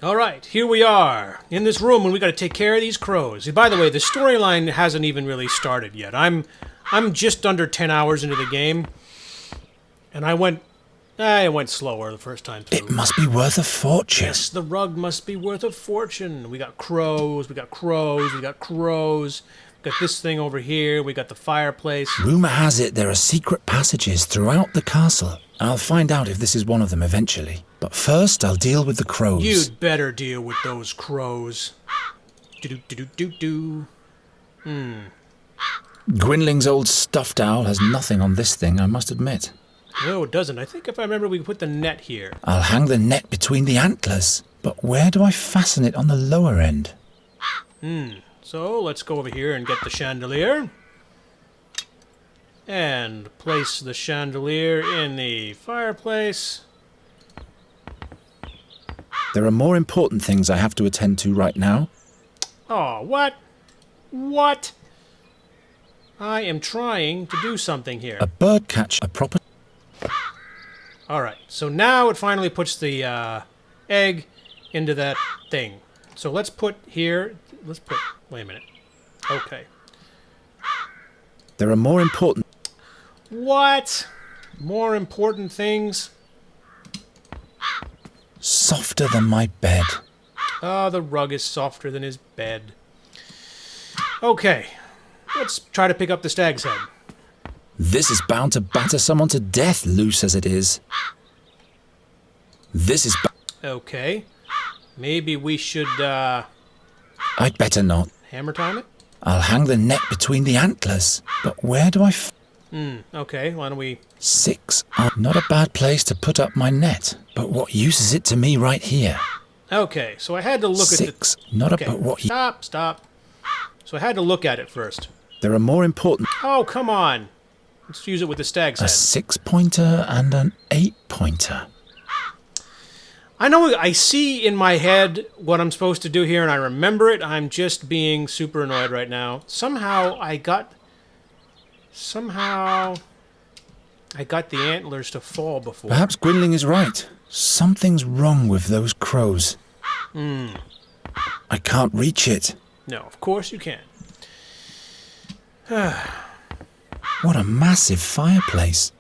All right, here we are in this room when we got to take care of these crows. By the way, the storyline hasn't even really started yet. I'm just under 10 hours into the game, and I went slower the first time through. It must be worth a fortune. Yes, the rug must be worth a fortune. We got crows, we got crows, we got crows. We got this thing over here. We got the fireplace. Rumor has it there are secret passages throughout the castle. I'll find out if this is one of them eventually. But first, I'll deal with the crows. You'd better deal with those crows. Do-do-do-do-do-do. Gwynling's old stuffed owl has nothing on this thing, I must admit. No, it doesn't. I think if I remember, we put the net here. I'll hang the net between the antlers. But where do I fasten it on the lower end? So let's go over here and get the chandelier. And place the chandelier in the fireplace. There are more important things I have to attend to right now. Oh, what? What? I am trying to do something here. A bird catch, a proper... Alright, so now it finally puts the egg into that thing. So let's put here... Wait a minute. Okay. There are more important... What? More important things? Softer than my bed. Oh, the rug is softer than his bed. Okay. Let's try to pick up the stag's head. This is bound to batter someone to death, loose as it is. This is... Okay. Maybe we should, I'd better not. hammer time it? I'll hang the net between the antlers. But where do I... Okay, why don't we... 6. Not a bad place to put up my net. But what use is it to me right here? Okay, so I had to look 6. at the... Not Okay, a... But what... Stop. So I had to look at it first. There are more important... Oh, come on. Let's use it with the stag's A head. 6-pointer and an 8-pointer. I know, I see in my head what I'm supposed to do here, and I remember it. I'm just being super annoyed right now. Somehow I got the antlers to fall before. Perhaps Gwynling is right. Something's wrong with those crows. I can't reach it. No, of course you can't. What a massive fireplace.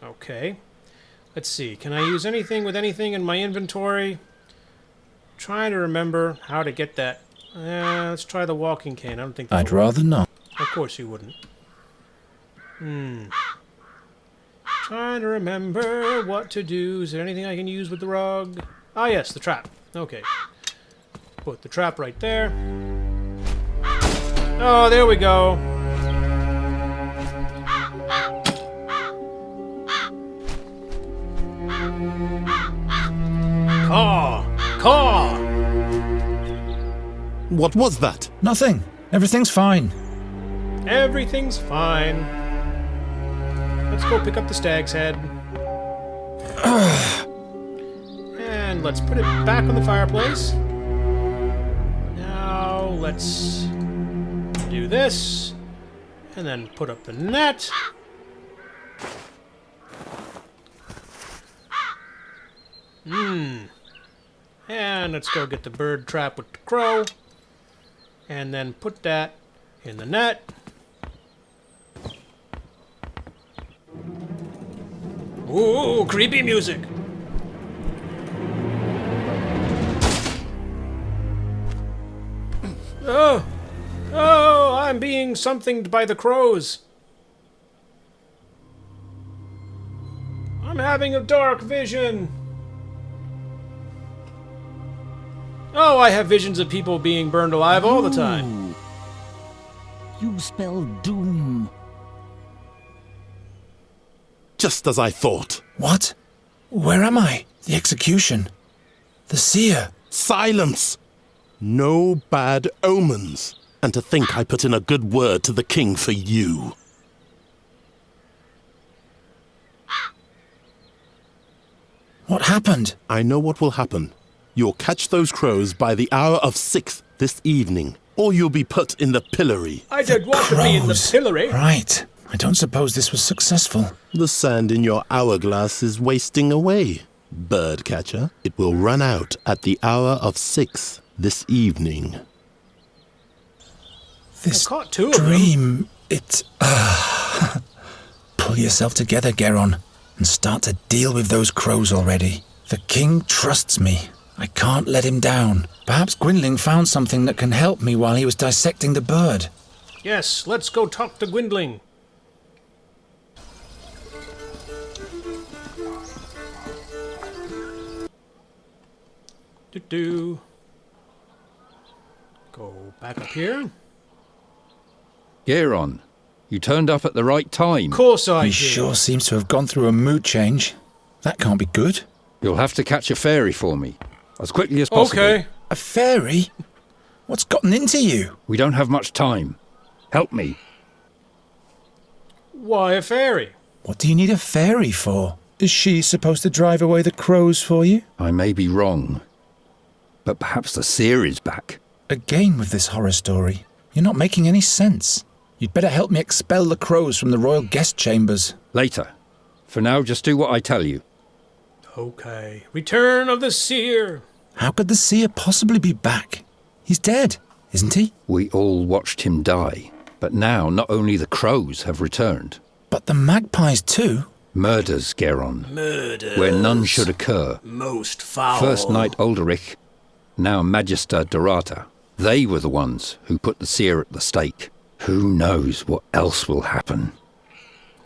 Okay. Let's see. Can I use anything with anything in my inventory? Trying to remember how to get that. Let's try the walking cane. I don't think I'd rather not. Of course you wouldn't. Trying to remember what to do. Is there anything I can use with the rug? Ah, yes, the trap. Okay. Put the trap right there. Oh, there we go. Caw! Caw! What was that? Nothing. Everything's fine. Everything's fine. Let's go pick up the stag's head. And let's put it back on the fireplace. Now let's do this. And then put up the net. And let's go get the bird trap with the crow. And then put that in the net. Ooh, creepy music. Oh, I'm being somethinged by the crows. I'm having a dark vision. Oh, I have visions of people being burned alive all the time. You spell doom. Just as I thought. What? Where am I? The execution. The seer. Silence! No bad omens. And to think I put in a good word to the king for you. What happened? I know what will happen. You'll catch those crows by the hour of 6 this evening, or you'll be put in the pillory. I did want to be in the Crows. pillory. Right. I don't suppose this was successful. The sand in your hourglass is wasting away, birdcatcher. It will run out at the hour of 6 this evening. This I caught 2 of them. dream, it... Pull yourself together, Geron, and start to deal with those crows already. The king trusts me. I can't let him down. Perhaps Gwynling found something that can help me while he was dissecting the bird. Yes, let's go talk to Gwendling. Do-do. Go back up here. Geron, you turned up at the right time. Of course I He did. sure seems to have gone through a mood change. That can't be good. You'll have to catch a fairy for me, as quickly as possible. Okay. A fairy? What's gotten into you? We don't have much time. Help me. Why a fairy? What do you need a fairy for? Is she supposed to drive away the crows for you? I may be wrong, but perhaps the seer is back. Again with this horror story. You're not making any sense. You'd better help me expel the crows from the royal guest chambers. Later. For now, just do what I tell you. Okay. Return of the seer. How could the seer possibly be back? He's dead, isn't he? We all watched him die, but now not only the crows have returned. But the magpies too? Murders, Geron. Murders. Where none should occur. Most foul. First Knight Ulderich, now Magister Dorata. They were the ones who put the seer at the stake. Who knows what else will happen?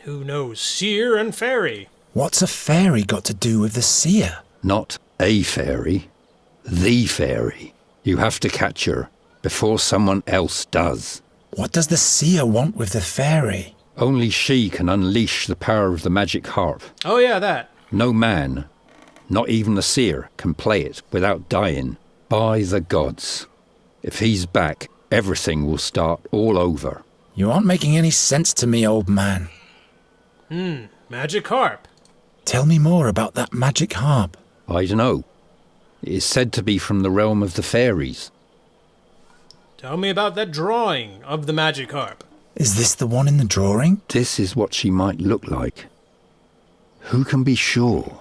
Who knows? Seer and fairy. What's a fairy got to do with the seer? Not a fairy. The fairy. You have to catch her before someone else does. What does the seer want with the fairy? Only she can unleash the power of the magic harp. Oh yeah, that. No man, not even the seer, can play it without dying. By the gods. If he's back, everything will start all over. You aren't making any sense to me, old man. Magic harp. Tell me more about that magic harp. I don't know. It is said to be from the realm of the fairies. Tell me about that drawing of the magic harp. Is this the one in the drawing? This is what she might look like. Who can be sure?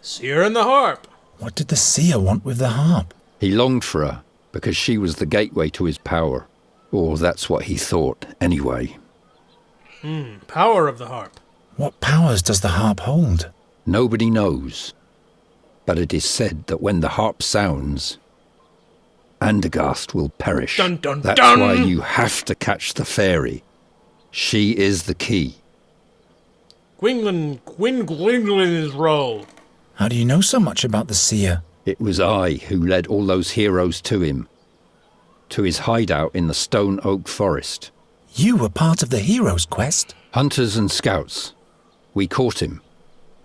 Seer and the harp. What did the seer want with the harp? He longed for her because she was the gateway to his power. Or that's what he thought, anyway. Power of the harp. What powers does the harp hold? Nobody knows. But it is said that when the harp sounds, Andergast will perish. Dun, dun, That's dun. why you have to catch the fairy. She is the key. Gwynglin is roll. How do you know so much about the seer? It was I who led all those heroes to him, to his hideout in the Stone Oak Forest. You were part of the hero's quest? Hunters and scouts. We caught him,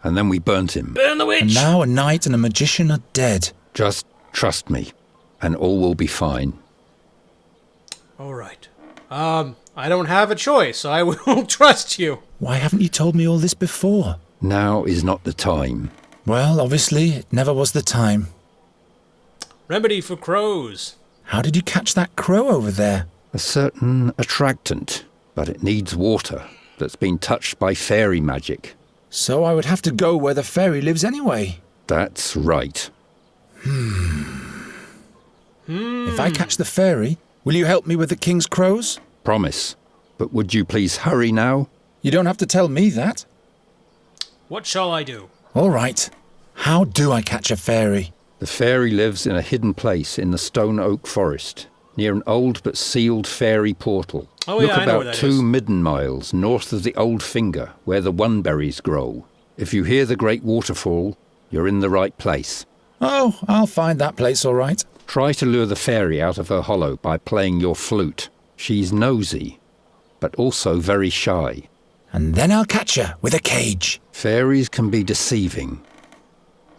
and then we burnt him. Burn the witch! And now a knight and a magician are dead. Just trust me, and all will be fine. All right. I don't have a choice. I will trust you. Why haven't you told me all this before? Now is not the time. Well, obviously, it never was the time. Remedy for crows. How did you catch that crow over there? A certain attractant, but it needs water that's been touched by fairy magic. So I would have to go where the fairy lives anyway. That's right. If I catch the fairy, will you help me with the king's crows? Promise. But would you please hurry now? You don't have to tell me that. What shall I do? All right. How do I catch a fairy? The fairy lives in a hidden place in the Stone Oak Forest, near an old but sealed fairy portal. Oh, Look yeah, I know where about that 2 is. midden miles north of the Old Finger, where the oneberries grow. If you hear the great waterfall, you're in the right place. Oh, I'll find that place all right. Try to lure the fairy out of her hollow by playing your flute. She's nosy, but also very shy. And then I'll catch her with a cage. Fairies can be deceiving.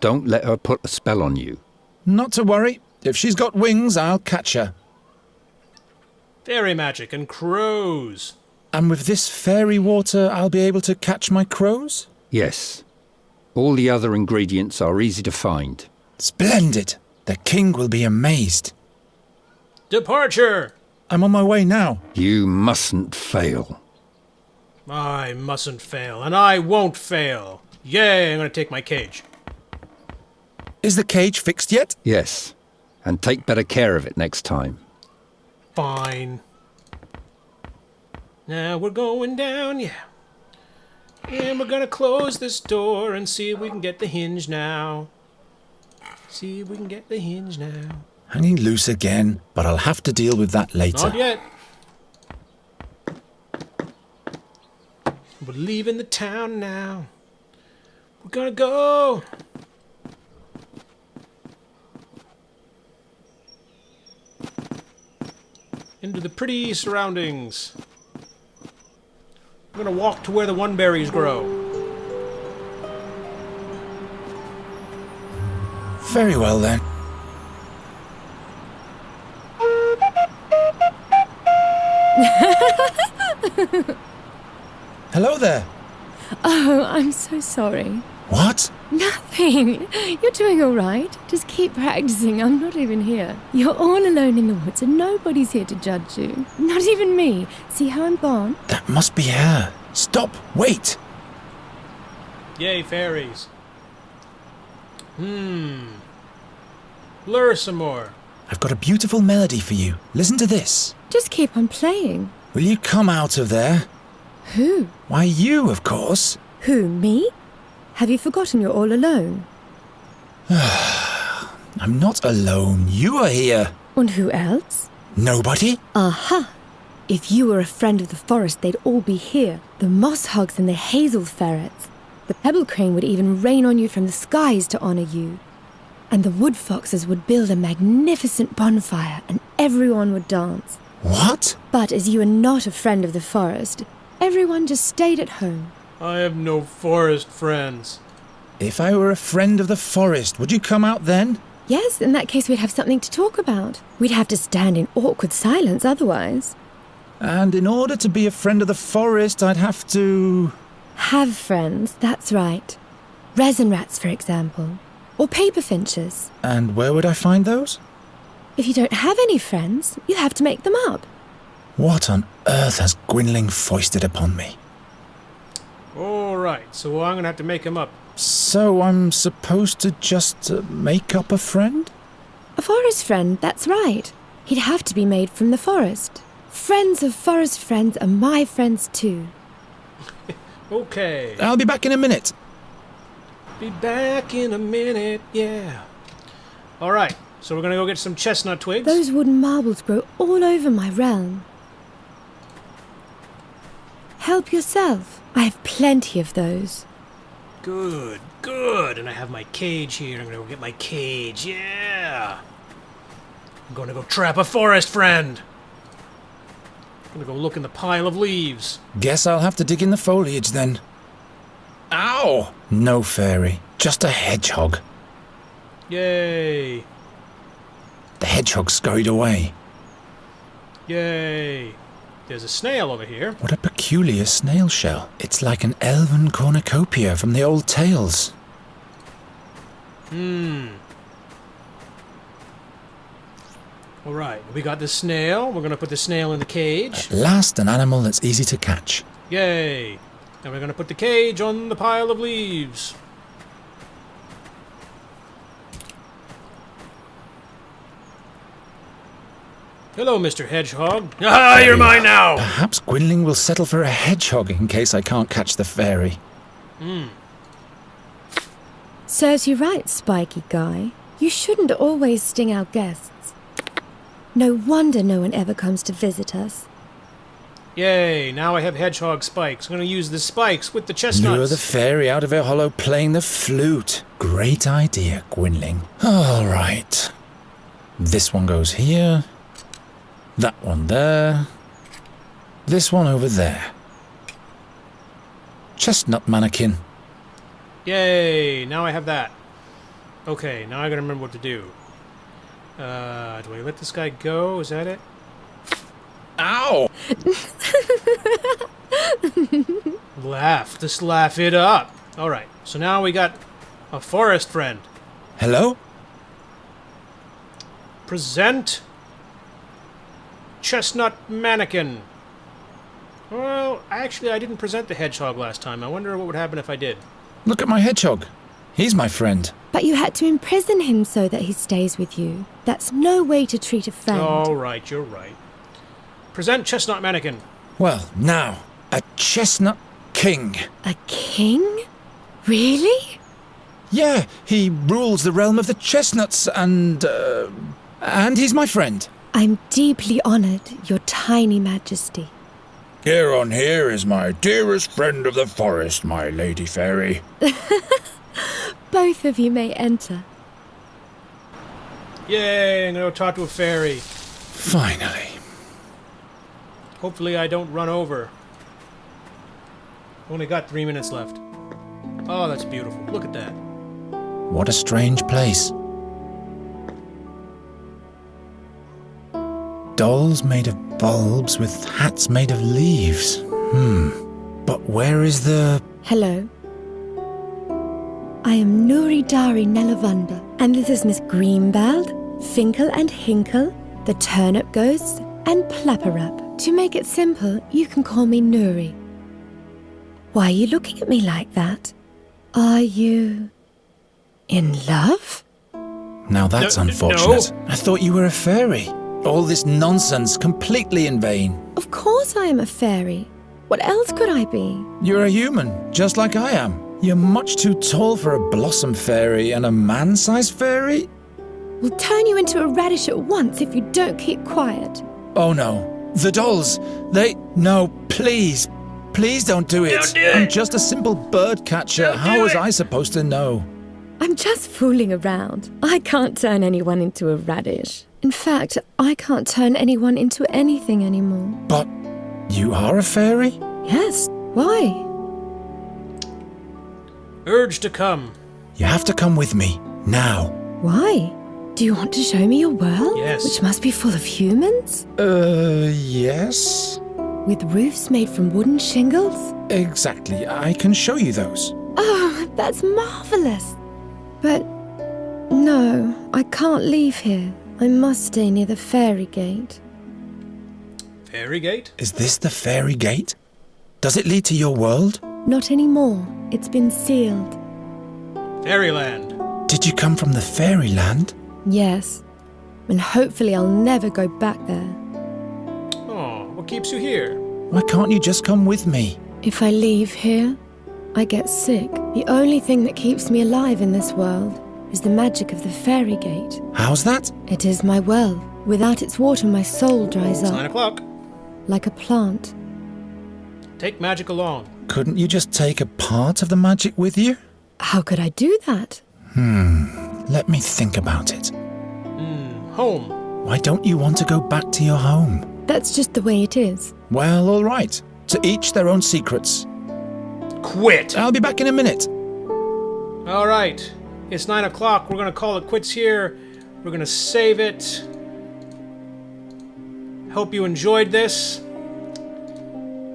Don't let her put a spell on you. Not to worry. If she's got wings, I'll catch her. Fairy magic and crows. And with this fairy water, I'll be able to catch my crows? Yes. All the other ingredients are easy to find. Splendid. The king will be amazed. Departure! I'm on my way now. You mustn't fail. I mustn't fail, and I won't fail. Yay, I'm going to take my cage. Is the cage fixed yet? Yes. And take better care of it next time. Fine. Now we're going down, yeah. And we're going to close this door and see if we can get the hinge now. See if we can get the hinge now. Hanging loose again, but I'll have to deal with that later. Not yet. We're leaving the town now. We're gonna go. Into the pretty surroundings. We're gonna walk to where the oneberries grow. Very well then. Hello there. Oh, I'm so sorry. What? Nothing. You're doing all right. Just keep practicing. I'm not even here. You're all alone in the woods and nobody's here to judge you. Not even me. See how I'm gone? That must be her. Stop. Wait. Yay, fairies. Blur some more. I've got a beautiful melody for you. Listen to this. Just keep on playing. Will you come out of there? Who? Why, you, of course. Who, me? Have you forgotten you're all alone? I'm not alone. You are here. And who else? Nobody? Aha! If you were a friend of the forest, they'd all be here. The moss hogs and the hazel ferrets. The pebble crane would even rain on you from the skies to honor you. And the wood foxes would build a magnificent bonfire and everyone would dance. What? But as you are not a friend of the forest, everyone just stayed at home. I have no forest friends. If I were a friend of the forest, would you come out then? Yes, in that case we'd have something to talk about. We'd have to stand in awkward silence otherwise. And in order to be a friend of the forest, I'd have to... Have friends, that's right. Resin rats, for example. Or paper finches. And where would I find those? If you don't have any friends, you'll have to make them up. What on earth has Gwynling foisted upon me? Alright, so I'm gonna have to make him up. So I'm supposed to just make up a friend? A forest friend, that's right. He'd have to be made from the forest. Friends of forest friends are my friends too. Okay. I'll be back in a minute. Be back in a minute, yeah. Alright, So we're going to go get some chestnut twigs. Those wooden marbles grow all over my realm. Help yourself. I have plenty of those. Good, good. And I have my cage here. I'm going to go get my cage. Yeah. I'm going to go trap a forest friend. I'm going to go look in the pile of leaves. Guess I'll have to dig in the foliage then. Ow! No fairy, just a hedgehog. Yay. The hedgehog scurried away. Yay. There's a snail over here. What a peculiar snail shell. It's like an elven cornucopia from the old tales. Alright, we got the snail. We're going to put the snail in the cage. At last, an animal that's easy to catch. Yay. And we're going to put the cage on the pile of leaves. Hello, Mr. Hedgehog. Ah, you're mine now! Perhaps Gwynling will settle for a hedgehog in case I can't catch the fairy. Serves you right, spiky guy. You shouldn't always sting our guests. No wonder no one ever comes to visit us. Yay, now I have hedgehog spikes. I'm going to use the spikes with the chestnuts. Lure the fairy out of her hollow playing the flute. Great idea, Gwynling. All right. This one goes here. That one there. This one over there. Chestnut mannequin. Yay, now I have that. Okay, now I gotta remember what to do. Do I let this guy go? Is that it? Ow! Laugh. Just laugh it up. Alright, so now we got a forest friend. Hello? Present chestnut mannequin. Well, actually, I didn't present the hedgehog last time. I wonder what would happen if I did. Look at my hedgehog. He's my friend. But you had to imprison him so that he stays with you. That's no way to treat a friend. All right, you're right. Present chestnut mannequin. Well, now, a chestnut king. A king? Really? Yeah, he rules the realm of the chestnuts and he's my friend. I'm deeply honored, your tiny majesty. Here on here is my dearest friend of the forest, my lady fairy. Both of you may enter. Yay, I'm gonna go talk to a fairy. Finally. Hopefully I don't run over. Only got 3 minutes left. Oh, that's beautiful. Look at that. What a strange place. Dolls made of bulbs with hats made of leaves. But where is the... Hello. I am Nuri Dari Nelavunda, and this is Miss Greenbald, Finkel and Hinkle, the Turnip Ghosts, and Plapperup. To make it simple, you can call me Nuri. Why are you looking at me like that? Are you... in love? Now that's unfortunate. No. I thought you were a fairy. All this nonsense completely in vain. Of course I am a fairy. What else could I be? You're a human, just like I am. You're much too tall for a blossom fairy and a man-sized fairy. We'll turn you into a radish at once if you don't keep quiet. Oh no. The dolls, they... No, please. Please don't do it. Don't do it. I'm just a simple bird catcher. Don't How do was it. I supposed to know? I'm just fooling around. I can't turn anyone into a radish. In fact, I can't turn anyone into anything anymore. But you are a fairy? Yes, why? Urge to come. You have to come with me, now. Why? Do you want to show me your world? Yes. Which must be full of humans? Yes? With roofs made from wooden shingles? Exactly. I can show you those. Oh, that's marvelous. But no, I can't leave here. I must stay near the fairy gate. Fairy gate? Is this the fairy gate? Does it lead to your world? Not anymore. It's been sealed. Fairyland. Did you come from the fairyland? Yes. And hopefully I'll never go back there. Oh, what keeps you here? Why can't you just come with me? If I leave here, I get sick. The only thing that keeps me alive in this world. is the magic of the fairy gate. How's that? It is my well. Without its water, my soul dries It's up. 9 o'clock. Like a plant. Take magic along. Couldn't you just take a part of the magic with you? How could I do that? Let me think about it. Home. Why don't you want to go back to your home? That's just the way it is. Well, all right. To each their own secrets. Quit! I'll be back in a minute. All right. It's 9 o'clock. We're going to call it quits here. We're going to save it. Hope you enjoyed this.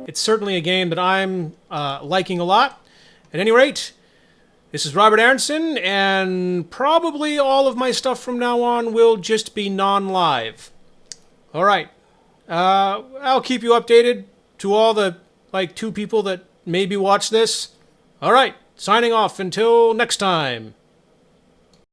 It's certainly a game that I'm liking a lot. At any rate, this is Robert Aronson, and probably all of my stuff from now on will just be non-live. All right. I'll keep you updated to all the, 2 people that maybe watch this. All right. Signing off until next time.